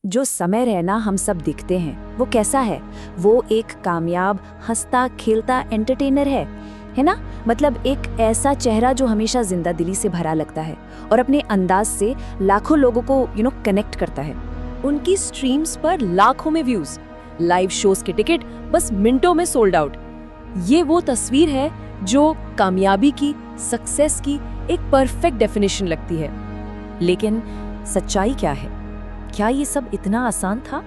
जो समय रैना हम सब दिखते हैं वो कैसा है? वो एक कामयाब हंसता खेलता एंटरटेनर है ना? मतलब एक ऐसा चेहरा जो हमेशा जिंदा दिली से भरा लगता है और अपने अंदाज से लाखों लोगों को कनेक्ट करता है। उनकी स्ट्रीम्स पर लाखों में व्यूज, लाइव शोज के टिकट बस मिनटों में सोल्ड आउट। ये वो तस्वीर है जो कामयाबी की, सक्सेस की एक परफेक्ट डेफिनेशन लगती है। लेकिन सच्चाई क्या है? क्या ये सब इतना आसान था?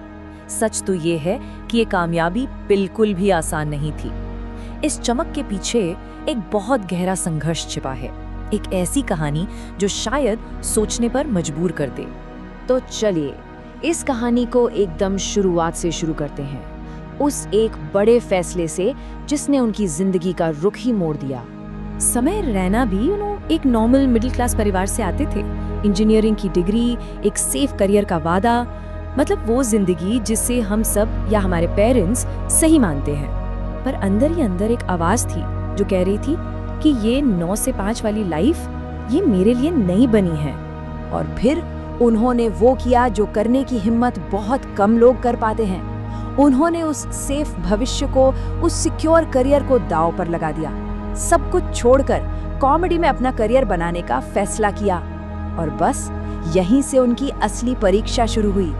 सच तो ये है कि ये कामयाबी बिल्कुल भी आसान नहीं थी। इस चमक के पीछे एक बहुत गहरा संघर्ष छिपा है, एक ऐसी कहानी जो शायद सोचने पर मजबूर कर दे। तो चलिए इस कहानी को एकदम शुरुआत से शुरू करते हैं, उस एक बड़े फैसले से जिसने उनकी जिंदगी का रुख ही मोड़ दिया। समय रैना भी एक नॉर्मल मिडिल क्लास परिवार से आते थे। इंजीनियरिंग की डिग्री, एक सेफ करियर का वादा, मतलब वो जिंदगी जिसे हम सब या हमारे पेरेंट्स सही मानते हैं। पर अंदर ही अंदर एक आवाज थी जो कह रही थी कि ये 9 से 5 वाली लाइफ ये मेरे लिए नहीं बनी है। और फिर उन्होंने वो किया जो करने की हिम्मत बहुत कम लोग कर पाते हैं। उन्होंने उस सेफ भविष्य को, उस सिक्योर करियर को दांव पर लगा दिया। सब कुछ छोड़कर कॉमेडी में अपना करियर बनाने का फैसला किया। और बस यहीं से उनकी असली परीक्षा शुरू हुई।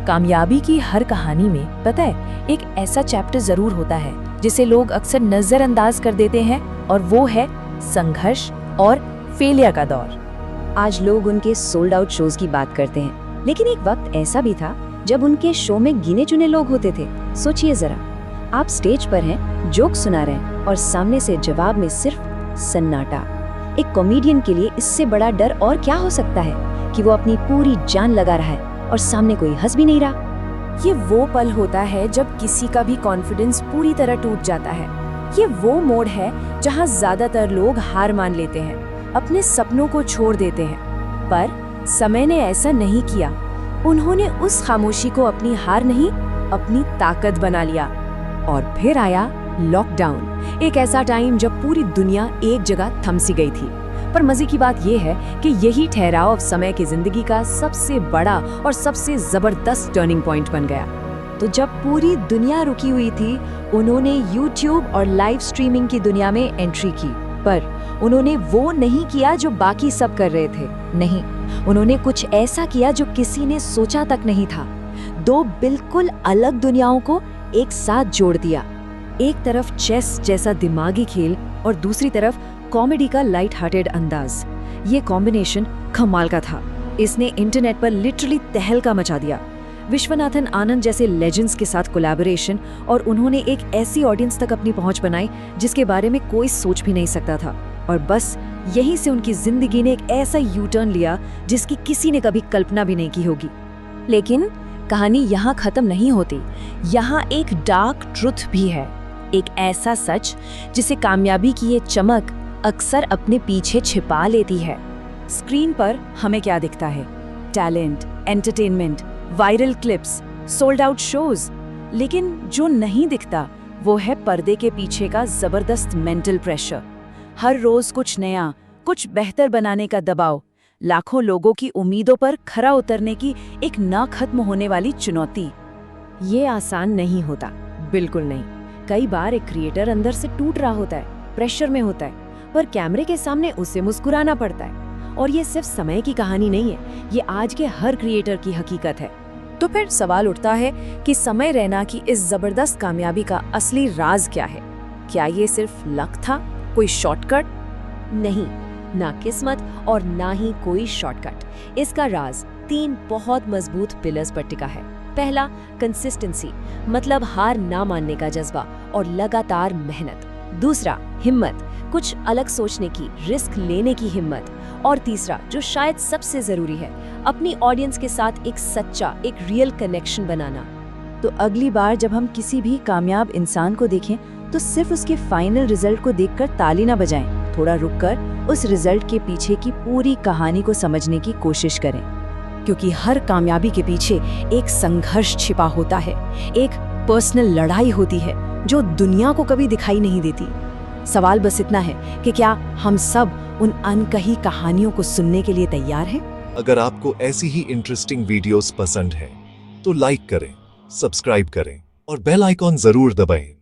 कामयाबी की हर कहानी में पता है एक ऐसा चैप्टर जरूर होता है जिसे लोग अक्सर नजरअंदाज कर देते हैं, और वो है संघर्ष और फेलियर का दौर। आज लोग उनके सोल्ड आउट शोज की बात करते हैं, लेकिन एक वक्त ऐसा भी था जब उनके शो में गिने चुने लोग होते थे। सोचिए जरा, आप स्टेज पर हैं, जोक सुना रहे हैं और सामने से जवाब में सिर्फ सन्नाटा। एक कॉमेडियन के लिए इससे बड़ा डर और क्या हो सकता है कि वो अपनी पूरी जान लगा रहा है और सामने कोई हंस भी नहीं रहा। ये वो पल होता है जब किसी का भी कॉन्फिडेंस पूरी तरह टूट जाता है। ये वो मोड़ है जहाँ ज्यादातर लोग हार मान लेते हैं, अपने सपनों को छोड़ देते हैं। पर समय ने ऐसा नहीं किया। उन्होंने उस खामोशी को अपनी हार नहीं, अपनी ताकत बना लिया। और फिर आया लॉकडाउन, एक ऐसा टाइम जब पूरी दुनिया एक जगह थम सी गई थी। पर मजे की बात यह है कि यही ठहराव समय की जिंदगी का सबसे बड़ा और सबसे जबरदस्त टर्निंग पॉइंट बन गया। तो जब पूरी दुनिया रुकी हुई थी, उन्होंने YouTube और लाइव स्ट्रीमिंग की दुनिया में एंट्री की। पर उन्होंने वो नहीं किया जो बाकी सब कर रहे थे। नहीं, उन्होंने कुछ ऐसा किया जो किसी ने सोचा तक नहीं था। दो बिल्कुल अलग दुनियाओं को एक साथ जोड़ दिया। एक तरफ चेस जैसा दिमागी खेल और दूसरी तरफ कॉमेडी का लाइट हार्टेड अंदाज। ये कॉम्बिनेशन कमाल का था। इसने इंटरनेट पर लिटरली तहलका मचा दिया। विश्वनाथन आनंद जैसे लेजेंड्स के साथ कोलैबोरेशन, और उन्होंने एक ऐसी ऑडियंस तक अपनी पहुंच बनाई जिसके बारे में कोई सोच भी नहीं सकता था। और बस यहीं से उनकी जिंदगी ने एक ऐसा यू टर्न लिया जिसकी किसी ने कभी कल्पना भी नहीं की होगी। लेकिन कहानी यहाँ खत्म नहीं होती। यहाँ एक डार्क ट्रुथ भी है, एक ऐसा सच जिसे कामयाबी की ये चमक अक्सर अपने पीछे छिपा लेती है। स्क्रीन पर हमें क्या दिखता है? Talent, entertainment, viral clips, sold out shows. लेकिन जो नहीं दिखता वो है पर्दे के पीछे का जबरदस्त मेंटल प्रेशर। हर रोज कुछ नया, कुछ बेहतर बनाने का दबाव, लाखों लोगों की उम्मीदों पर खरा उतरने की एक ना खत्म होने वाली चुनौती। ये आसान नहीं होता, बिल्कुल नहीं। कई बार एक क्रिएटर अंदर से टूट रहा होता है, प्रेशर में होता है, पर कैमरे के सामने उसे मुस्कुराना पड़ता है। और ये सिर्फ समय की कहानी नहीं है, ये आज के हर क्रिएटर की हकीकत है। तो फिर सवाल उठता है कि समय रैना की इस जबरदस्त कामयाबी का असली राज क्या है? क्या ये सिर्फ लक था, कोई शॉर्टकट? नहीं, ना किस्मत और ना ही कोई शॉर्टकट। इसका राज 3 बहुत मजबूत पिलर्स पर टिका है। पहला, कंसिस्टेंसी, मतलब हार ना मानने का जज्बा और लगातार मेहनत। दूसरा, हिम्मत, कुछ अलग सोचने की, रिस्क लेने की हिम्मत। और तीसरा, जो शायद सबसे जरूरी है, अपनी ऑडियंस के साथ एक सच्चा, एक रियल कनेक्शन बनाना। तो अगली बार जब हम किसी भी कामयाब इंसान को देखें तो सिर्फ उसके फाइनल रिजल्ट को देखकर ताली ना बजाएं, थोड़ा रुककर उस रिजल्ट के पीछे की पूरी कहानी को समझने की कोशिश करें। क्योंकि हर कामयाबी के पीछे एक संघर्ष छिपा होता है, एक पर्सनल लड़ाई होती है जो दुनिया को कभी दिखाई नहीं देती। सवाल बस इतना है कि क्या हम सब उन अनकही कहानियों को सुनने के लिए तैयार हैं? अगर आपको ऐसी ही इंटरेस्टिंग वीडियोस पसंद है तो लाइक करें, सब्सक्राइब करें और बेल आइकॉन जरूर दबाएं।